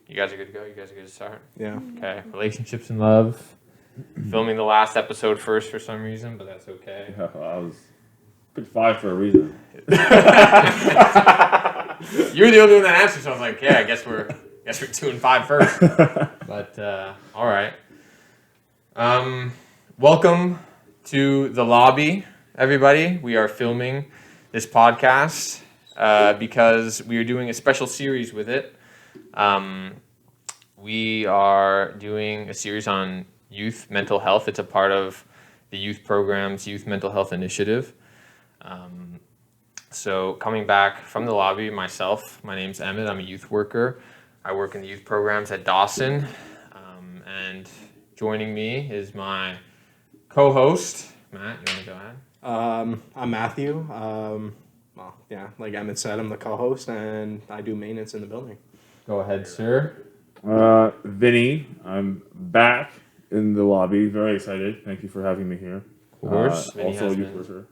You guys are good to go? You guys are good to start? Yeah. Okay. Relationships and love. Filming the last episode first for some reason, but that's okay. Yeah, I was picked 5 for a reason. You were the only one that answered, so I was like, yeah, I guess we're 2 and 5 first. But all right. Welcome to the lobby, everybody. We are filming this podcast because we are doing a special series with it. We are doing a series on youth mental health. It's a part of the youth program's Youth Mental Health Initiative. So coming back from the lobby, myself, my name's Emmett. I'm a youth worker. I work in the youth programs at Dawson. And joining me is my co-host, Matt. You want to go ahead? I'm Matthew. Like Emmett said, I'm the co-host, and I do maintenance in the building. Go ahead, sir. Vinny, I'm back in the lobby. Very excited. Thank you for having me here. Of course. Also a youth worker.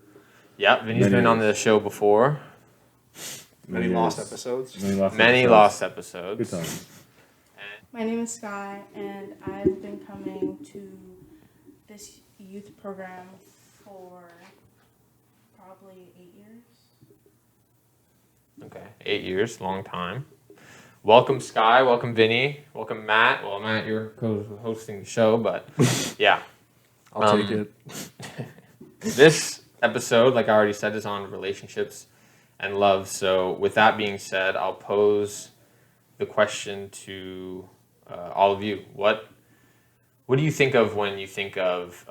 Yeah, Vinny's been on the show before. Many lost episodes. Many lost episodes. Good times. My name is Sky, and I've been coming to this youth program for probably 8 years. Okay, 8 years, long time. Welcome, Sky. Welcome, Vinny. Welcome, Matt. Well, Matt, you're co-hosting the show, but yeah. I'll take it. This episode, like I already said, is on relationships and love. So with that being said, I'll pose the question to all of you. What do you think of when you think of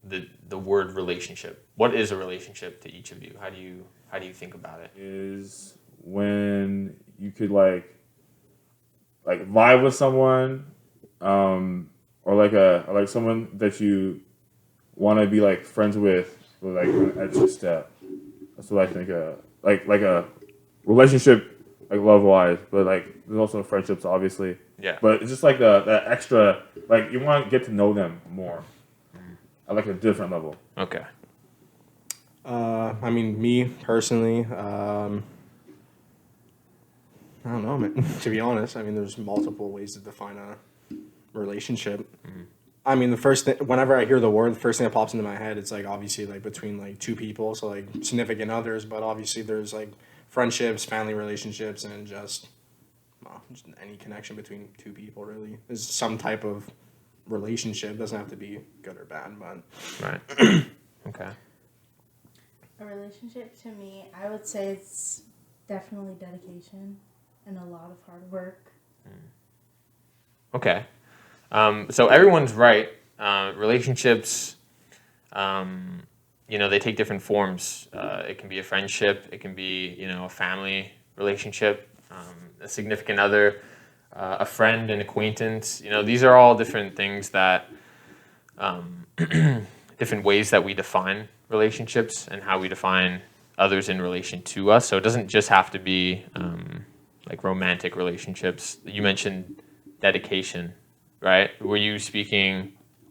the word relationship? What is a relationship to each of you? How do you think about it? Is when you could like vibe with someone, or like someone that you want to be like friends with like an extra step. That's what I think. Like a relationship, like love wise, but like there's also friendships, obviously. Yeah. But it's just like that extra, like you want to get to know them more, at like a different level. Okay. Me personally, I don't know, man. To be honest, there's multiple ways to define a relationship. Mm-hmm. The first thing, whenever I hear the word, the first thing that pops into my head, it's like obviously like between like two people, so like significant others, but obviously there's like friendships, family relationships, and just any connection between two people really is some type of relationship. Doesn't have to be good or bad, but right. Okay. A relationship to me, I would say it's definitely dedication and a lot of hard work. Okay. So everyone's right. Relationships, they take different forms. It can be a friendship. It can be, a family relationship, a significant other, a friend, an acquaintance. These are all different things that, different ways that we define relationships and how we define others in relation to us. So it doesn't just have to be like romantic relationships. You mentioned dedication, right? Were you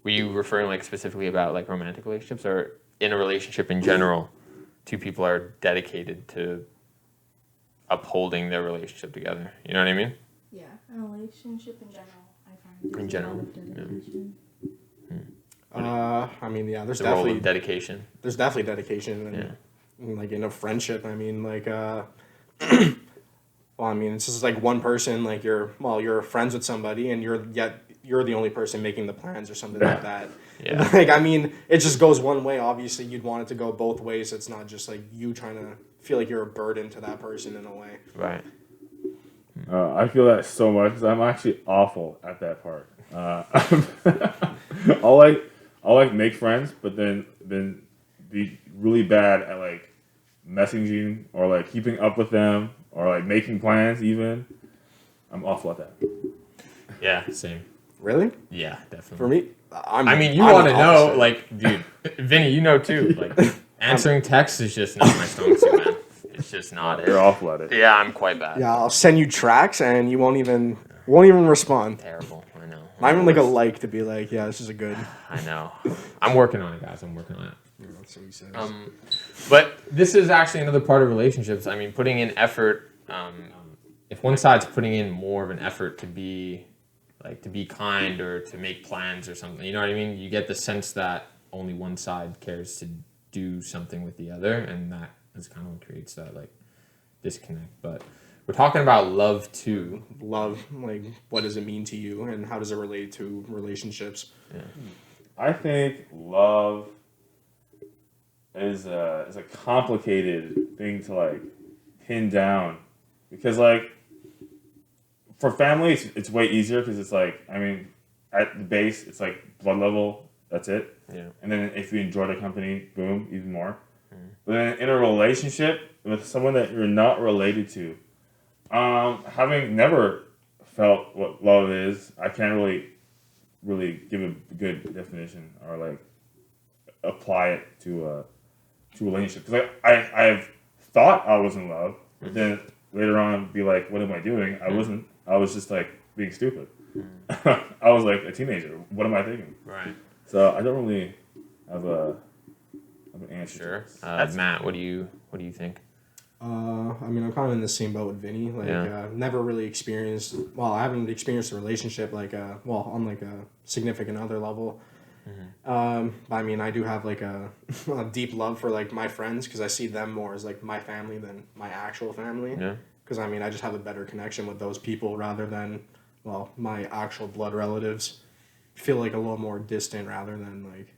referring like specifically about like romantic relationships, or in a relationship in general, two people are dedicated to upholding their relationship together? You know what I mean? Yeah, a relationship in general, I find In is general, a lot of dedication. there's The role definitely of dedication. There's definitely dedication, and Yeah. like in a friendship, it's just like one person, like you're friends with somebody, and you're the only person making the plans or something like that. Yeah. It just goes one way. Obviously, you'd want it to go both ways. So it's not just like you trying to feel like you're a burden to that person in a way. Right. I feel that so much because I'm actually awful at that part. I'll make friends, but then be really bad at like messaging or like keeping up with them or like making plans even. I'm awful at that. Yeah, same. Really? Yeah, definitely. For me, you want to know, like, dude, Vinny, you know too. Like, answering texts is just not my strong suit, man. It's just not it. You're awful at it. Yeah, I'm quite bad. Yeah, I'll send you tracks and you won't even respond. Terrible. I know. Not even like a like to be like, yeah, this is a good. I know. I'm working on it, guys. I'm working on it. Yeah, that's what he says. But this is actually another part of relationships. Putting in effort if one side's putting in more of an effort to be kind or to make plans or something, you know what I mean? You get the sense that only one side cares to do something with the other, and that is kind of what creates that like disconnect. But we're talking about love too. Love, like, what does it mean to you, and how does it relate to relationships? Yeah. I think love is a complicated thing to like pin down because like for family it's way easier because it's like I mean at the base it's like blood level, that's it. Yeah. And then if you enjoy the company, boom, even more. But then in a relationship with someone that you're not related to, having never felt what love is, I can't really give a good definition or like apply it to a relationship. Because I've thought I was in love, but then later on be like, what am I doing? I wasn't. I was just like being stupid. I was like a teenager. What am I thinking? Right. So I don't really have an answer. Sure. To this. Matt, what do you think? I mean, I'm kind of in the same boat with Vinny. Like, Yeah. never really experienced. Well, I haven't experienced a relationship like, on like a significant other level. But I mean, I do have like a deep love for like my friends because I see them more as like my family than my actual family. Yeah. Because I mean, I just have a better connection with those people rather than, well, my actual blood relatives. Feel like a little more distant rather than like,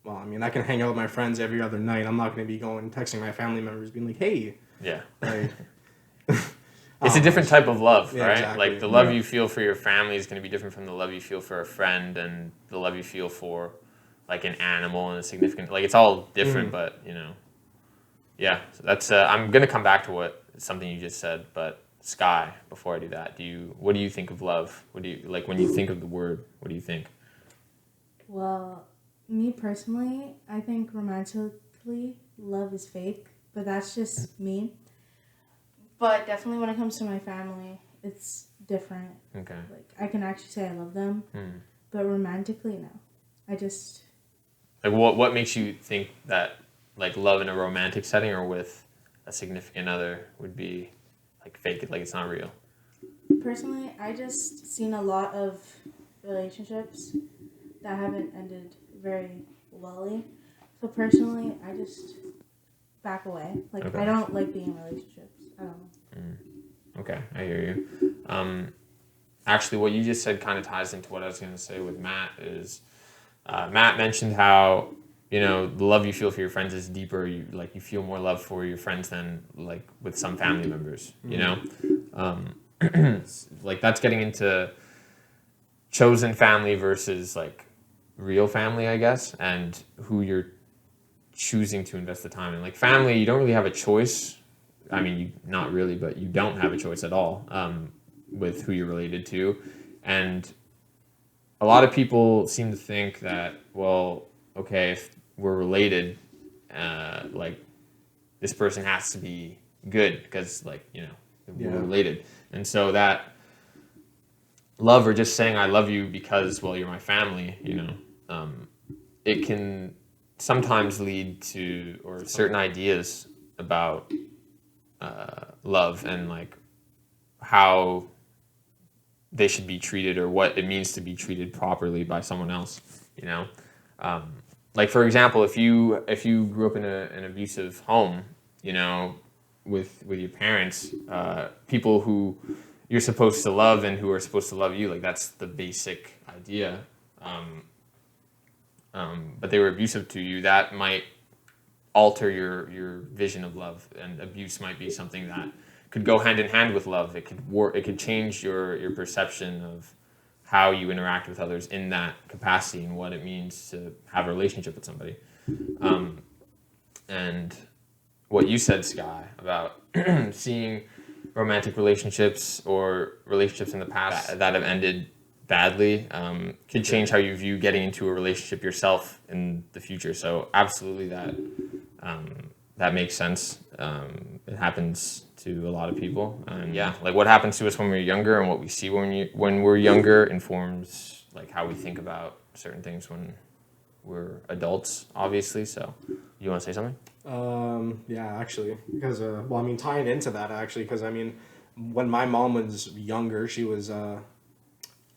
well, I mean, I can hang out with my friends every other night. I'm not going to be going texting my family members being like, hey. Yeah. Like, It's a different type of love, Yeah, right? exactly. Like the love Yeah. you feel for your family is going to be different from the love you feel for a friend and the love you feel for like an animal and a significant, like it's all different, but you know, yeah. So that's, I'm going to come back to something you just said, but Sky, before I do that, what do you think of love? What do you, like when you think of the word, what do you think? Well, me personally, I think romantically, love is fake, but that's just me. But definitely when it comes to my family, it's different. Okay. Like, I can actually say I love them, but romantically, no. I just... Like what makes you think that like love in a romantic setting or with a significant other would be like fake it, like it's not real? Personally, I just seen a lot of relationships that haven't ended very wellly. So personally, I just back away. Like, Okay. I don't like being in relationships. I don't know. Okay, I hear you. Actually, what you just said kind of ties into what I was going to say with Matt is Matt mentioned how, you know, the love you feel for your friends is deeper. You feel more love for your friends than like with some family members, you know? Like that's getting into chosen family versus like real family, I guess, and who you're choosing to invest the time in. Like family, you don't really have a choice. I mean, not really, but you don't have a choice at all with who you're related to. And a lot of people seem to think that, well, okay, if we're related, like this person has to be good because, like, you know, we're related. And so that love or just saying I love you because, well, you're my family, you know, it can sometimes lead to or certain ideas about love and like how they should be treated or what it means to be treated properly by someone else, you know. Like for example, if you grew up in an abusive home, you know, with your parents, people who you're supposed to love and who are supposed to love you, like that's the basic idea. But they were abusive to you, that might alter your vision of love, and abuse might be something that could go hand in hand with love. It could change your perception of how you interact with others in that capacity and what it means to have a relationship with somebody. And what you said, Sky, about seeing romantic relationships or relationships in the past that have ended badly could change how you view getting into a relationship yourself in the future. So absolutely that makes sense. It happens to a lot of people, and yeah, like what happens to us when we're younger and what we see when we're younger informs like how we think about certain things when we're adults, obviously. So you want to say something? Yeah, actually, because well, I mean, tying into that actually, because I mean, when my mom was younger, she was well,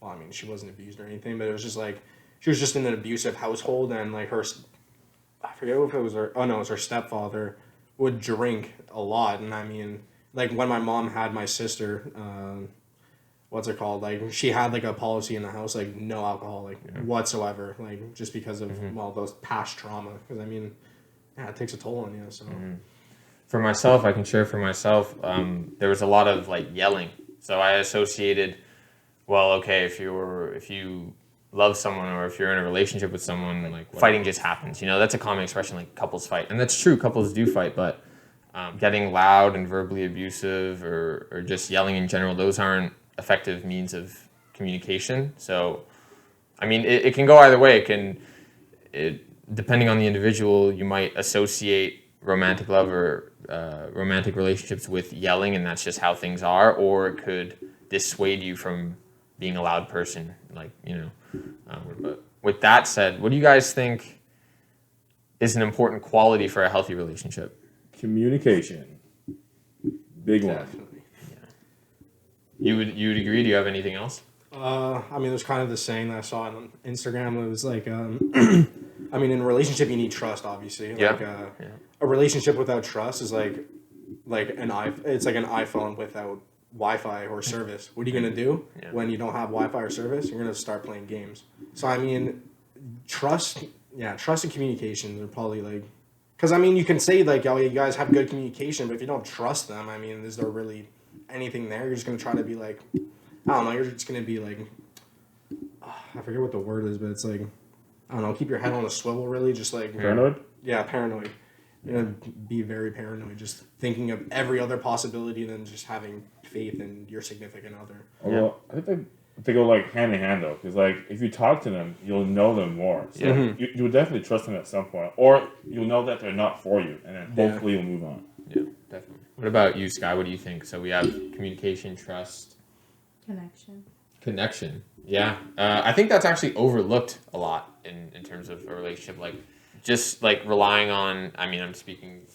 I mean, she wasn't abused or anything, but it was just like she was just in an abusive household, and like I forget if it was her. Oh no, it was her stepfather would drink a lot, and I mean, like when my mom had my sister, what's it called? Like she had like a policy in the house, like no alcohol, like whatsoever, like just because of well those past trauma. Because I mean, yeah, it takes a toll on you. So For myself, I can share for myself. There was a lot of like yelling, so I associated. Well, okay, if you love someone or if you're in a relationship with someone, like fighting just happens. You know, that's a common expression, like couples fight, and that's true. Couples do fight, but getting loud and verbally abusive or just yelling in general, those aren't effective means of communication. So, I mean, it can go either way. Depending on the individual, you might associate romantic love or romantic relationships with yelling, and that's just how things are, or it could dissuade you from being a loud person, like, you know. But with that said, what do you guys think is an important quality for a healthy relationship? Communication. Big one. definitely. You would agree? Do you have anything else? I mean, there's kind of the saying that I saw on Instagram. It was like, I mean, in a relationship, you need trust, obviously. Yeah. Like, a relationship without trust is like it's like an iPhone without Wi-Fi or service. What are you gonna do when you don't have Wi-Fi or service? You're gonna start playing games. So I mean, trust and communication are probably like, because I mean, you can say like, oh, you guys have good communication, but if you don't trust them, I mean, is there really anything there? You're just gonna try to be like, I don't know. You're just gonna be like, I forget what the word is, but it's like, I don't know. Keep your head on a swivel, really. Just like Paranoid? Yeah, paranoid. You're gonna be very paranoid, just thinking of every other possibility than just having faith in your significant other. Well, I think they go like hand in hand though, because like if you talk to them, you'll know them more. So you'll definitely trust them at some point, or you'll know that they're not for you, and then hopefully you'll move on. Yeah, definitely. What about you, Sky? What do you think? So we have communication, trust, connection. Yeah, I think that's actually overlooked a lot in terms of a relationship. Like, just like relying on. I mean, I'm speaking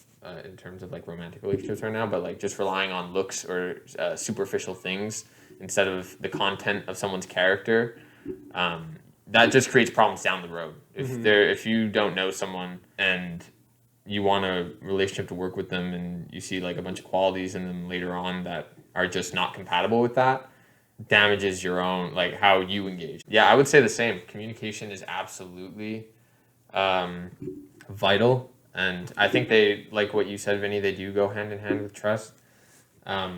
in terms of like romantic relationships right now, but like just relying on looks or superficial things instead of the content of someone's character. That just creates problems down the road. If you don't know someone and you want a relationship to work with them, and you see like a bunch of qualities in them later on that are just not compatible with that, damages your own, like how you engage. Yeah, I would say the same. Communication is absolutely vital, and I think they, like what you said, Vinny, they do go hand in hand with trust. But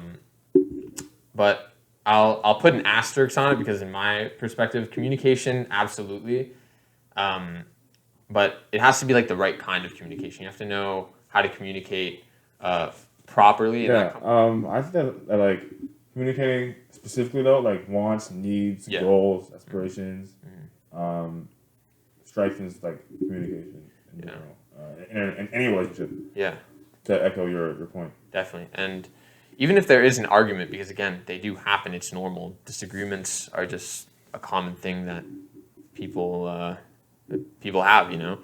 I'll put an asterisk on it because in my perspective, communication, absolutely. But it has to be like the right kind of communication. You have to know how to communicate properly. Yeah, I think that like communicating specifically though, like wants, needs, goals, aspirations, strengthens like communication in general, in any relationship. Yeah. To echo your point. Definitely. And even if there is an argument, because again, they do happen, it's normal. Disagreements are just a common thing that people have, you know.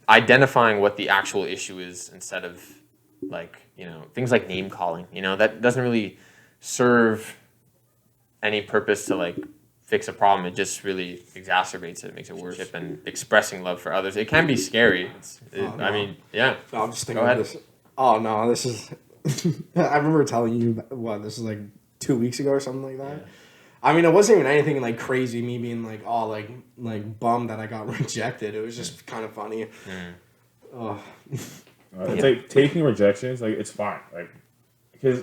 Identifying what the actual issue is instead of like, you know, things like name calling, you know, that doesn't really serve any purpose to like fix a problem. It just really exacerbates it, makes it worse. And expressing love for others, it can be scary. I mean, yeah. No, I'm just thinking of this. Oh no, this is. I remember telling you this is like 2 weeks ago or something like that. Yeah. I mean, it wasn't even anything like crazy. Me being like, oh, like bummed that I got rejected. It was just kind of funny. Oh. It's like taking rejections, like it's fine, like because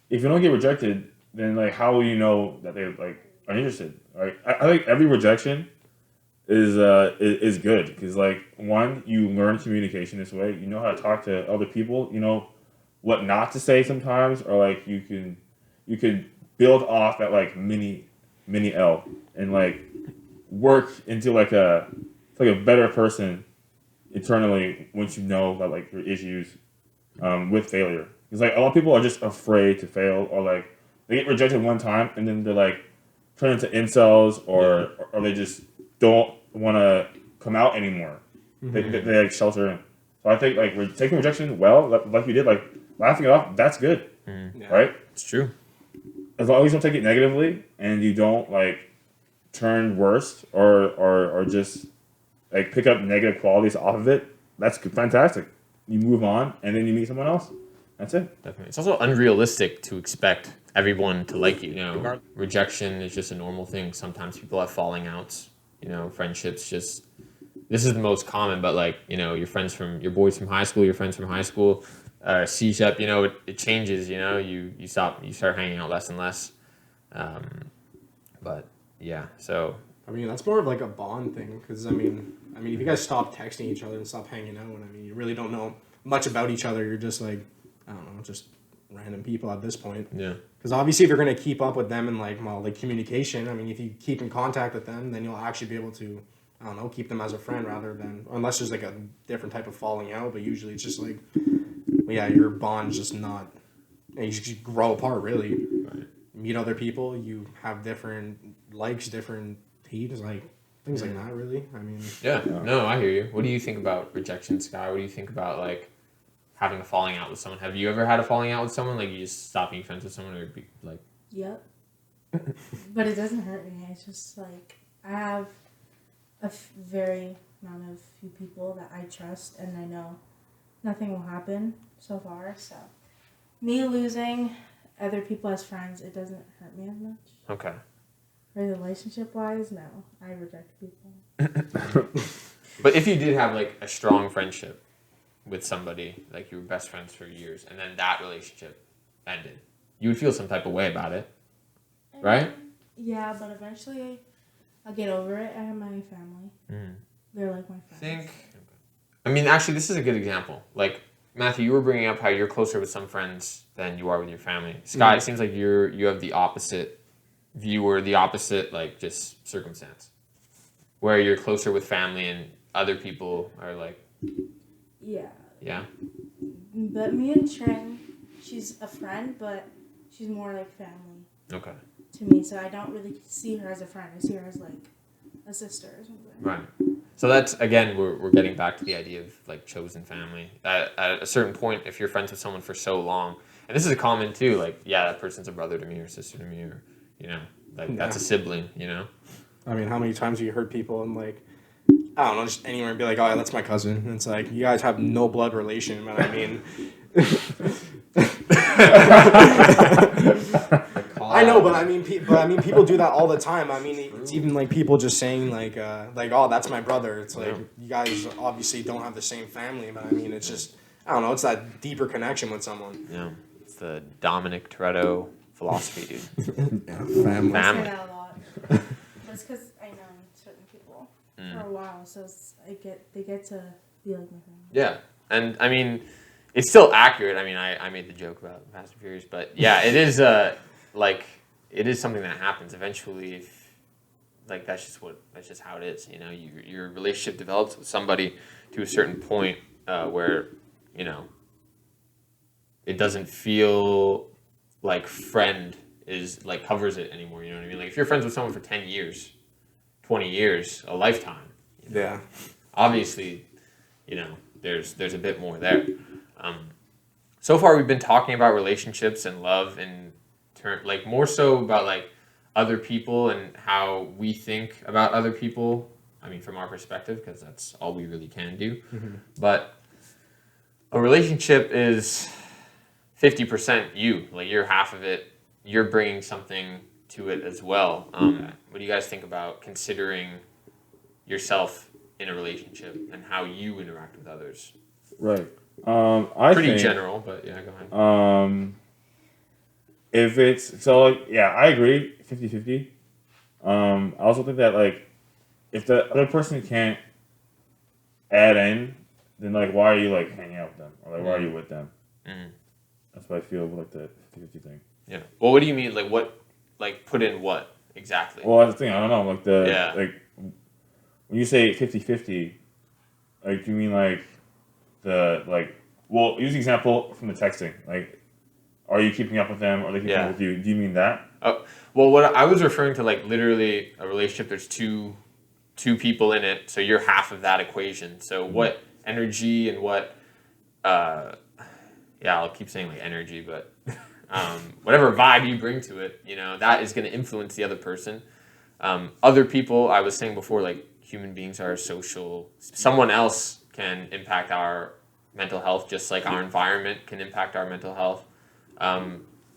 if you don't get rejected, then like how will you know that they like are interested? Like I think every rejection is good because like one, you learn communication this way. You know how to talk to other people. You know what not to say sometimes, or like you can build off that like mini L and like work into like a better person internally once you know about like your issues with failure. Because like a lot of people are just afraid to fail, or like they get rejected one time and then they're like turn into incels, or they just don't want to come out anymore. They like shelter in. So I think like we're taking rejection well, like you did, like laughing it off. That's good. Yeah. right? It's true. As long as you don't take it negatively and you don't like turn worst or just like pick up negative qualities off of it, that's fantastic. You move on and then you meet someone else. That's it. Definitely. It's also unrealistic to expect everyone to like you. You know, rejection is just a normal thing. Sometimes people have falling outs. You know, friendships just. This is the most common, but like you know, your boys from high school, your friends from high school, C-Shep. You know, it changes. You know, you start hanging out less and less. But yeah, so I mean, that's more of like a bond thing, because I mean, if you guys stop texting each other and stop hanging out, I mean, you really don't know much about each other. You're just like, I don't know, just random people at this point. yeah, Because obviously, if you're gonna keep up with them and like communication, I mean, if you keep in contact with them, then you'll actually be able to, I don't know, keep them as a friend rather than unless there's like a different type of falling out. But usually, it's just like, well, yeah, your bond's just not. And you just grow apart, really. right. Meet other people, you have different likes, different heat, like things like that. Really, I mean, Yeah, no, I hear you. What do you think about rejection, Sky? What do you think about like having a falling out with someone? Have you ever had a falling out with someone? Like you just stop being friends with someone, or be like, Yep. But it doesn't hurt me. It's just like I have a very amount of few people that I trust, and I know nothing will happen so far. So me losing other people as friends, it doesn't hurt me as much. okay. For relationship wise, no, I reject people. But if you did have like a strong friendship with somebody, like you were best friends for years, and then that relationship ended, you would feel some type of way about it, right? Yeah, but eventually I'll get over it. I have my family. Mm. They're like my friends. I mean, actually, this is a good example. Like Matthew, you were bringing up how you're closer with some friends than you are with your family. Sky, it seems like you have the opposite view or the opposite like just circumstance, where you're closer with family and other people are like, Yeah. yeah, But me and Trin, she's a friend, but she's more like family okay, to me. So I don't really see her as a friend. I see her as like a sister or something. right. So that's again, we're getting back to the idea of like chosen family. At a certain point, if you're friends with someone for so long, and this is a common too, like yeah, that person's a brother to me or sister to me, or you know, like that's a sibling, you know. I mean, how many times have you heard people and like, I don't know, just anywhere and be like, oh, yeah, that's my cousin. And it's like, you guys have no blood relation, but I mean, I know, but I mean, people do that all the time. I mean, it's even like people just saying like, oh, that's my brother. It's like you guys obviously don't have the same family, but I mean, it's just, I don't know, it's that deeper connection with someone. Yeah, it's the Dominic Toretto philosophy, dude. Family. I say Family. that a lot. But it's because I know certain people for a while, so they get to be like my family. Yeah, and I mean, it's still accurate. I mean, I made the joke about Fast and Furious, but yeah, it is like it is something that happens eventually. If like that's just how it is. You know, your relationship develops with somebody to a certain point where you know it doesn't feel like friend is like covers it anymore. You know what I mean? Like if you're friends with someone for 10 years, 20 years, a lifetime. You know, Yeah. obviously, you know, there's a bit more there. So far, we've been talking about relationships and love and like more so about like other people and how we think about other people. I mean, from our perspective, because that's all we really can do. Mm-hmm. But a relationship is 50% you. Like you're half of it. You're bringing something to it as well. What do you guys think about considering yourself in a relationship and how you interact with others? Right. I Pretty think, general, but yeah, go ahead. If it's so, like, yeah, I agree, 50-50. I also think that like if the other person can't add in, then like why are you like hanging out with them or like why are you with them? Mm-hmm. That's what I feel like the 50-50 thing. Yeah. Well, what do you mean? Like what? Like put in what exactly? Well, that's the thing. I don't know. Like like when you say 50-50, like do you mean like the like? Well, use the example from the texting. Like, are you keeping up with them? Or are they keeping up with you? Do you mean that? Oh, well, what I was referring to, like literally a relationship. There's two people in it, so you're half of that equation. So what energy and what? Yeah, I'll keep saying like energy, but whatever vibe you bring to it, that is going to influence the other person. Other people, I was saying before, like human beings are social. Someone else can impact our mental health, just like our environment can impact our mental health.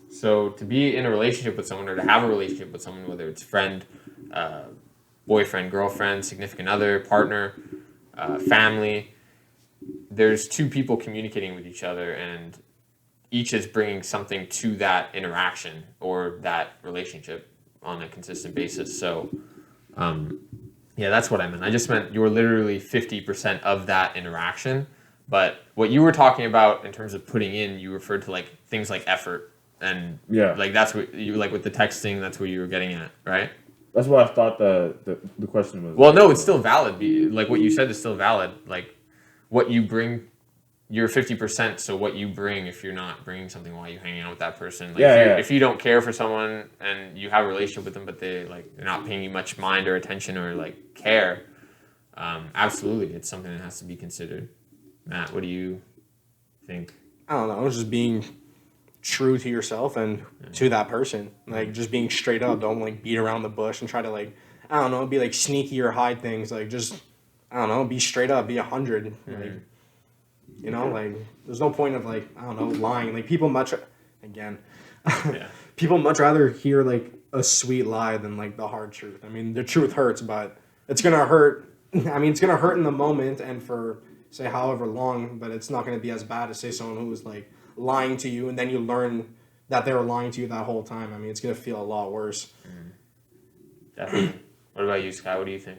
So to be in a relationship with someone or to have a relationship with someone, whether it's friend, boyfriend, girlfriend, significant other, partner, family, there's two people communicating with each other and each is bringing something to that interaction or that relationship on a consistent basis. So, yeah, that's what I meant. I just meant you were literally 50% of that interaction. But what you were talking about in terms of putting in, you referred to like things like effort and like that's what you like with the texting. That's what you were getting at, right? That's what I thought the question was. Well, no, it's still valid. Like what you said is still valid. Like what you bring, you're 50%. So what you bring, if you're not bringing something while you're hanging out with that person, like if you don't care for someone and you have a relationship with them, but they're not paying you much mind or attention or like care, absolutely, it's something that has to be considered. Matt, what do you think? I don't know. Just being true to yourself and to that person. Like, just being straight up. Don't, like, beat around the bush and try to, like, I don't know, be, like, sneaky or hide things. Like, just, I don't know, be straight up. Be 100. Like, like, there's no point of, like, I don't know, lying. Like, people much rather hear, like, a sweet lie than, like, the hard truth. I mean, the truth hurts, but it's going to hurt. I mean, it's going to hurt in the moment and for, say, however long, but it's not going to be as bad as, say, someone who was, like, lying to you and then you learn that they were lying to you that whole time. I mean, it's going to feel a lot worse. Definitely. What about you, Sky? What do you think?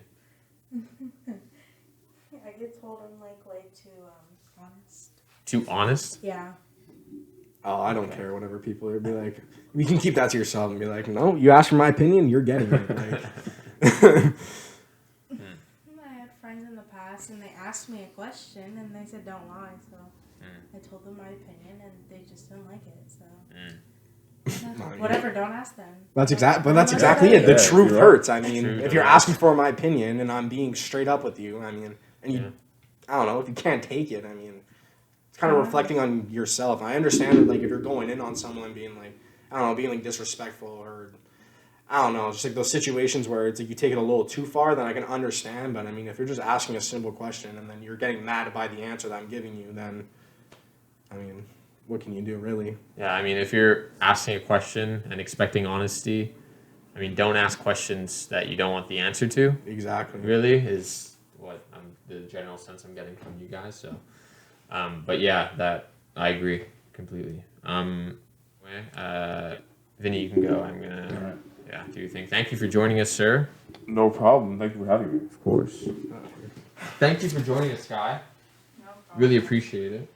I get told I'm like way too honest. Too honest? Yeah. Oh, I don't care. Whatever people are, be like, you can keep that to yourself and be like, no, you asked for my opinion, you're getting it. Like, I had friends in the past and they asked me a question and they said don't lie, so I told them my opinion and they just didn't like it, so whatever, don't ask them. That's exactly it. The truth hurts. I mean, Truth if you're hurts. asking for my opinion and I'm being straight up with you, I mean, and you, I don't know, if you can't take it, I mean, it's kind of reflecting on yourself. I understand that, like, if you're going in on someone being like, I don't know, being like disrespectful or, I don't know, just like those situations where it's like you take it a little too far, then I can understand. But I mean, if you're just asking a simple question and then you're getting mad by the answer that I'm giving you, then, I mean, what can you do, really? Yeah, I mean, if you're asking a question and expecting honesty, I mean, don't ask questions that you don't want the answer to. Exactly. Really is what the general sense I'm getting from you guys. So, but yeah, that I agree completely. Vinny, you can go. I'm gonna do your thing. Thank you for joining us, sir. No problem. Thank you for having me. Of course. Thank you for joining us, Sky. No problem. Really appreciate it.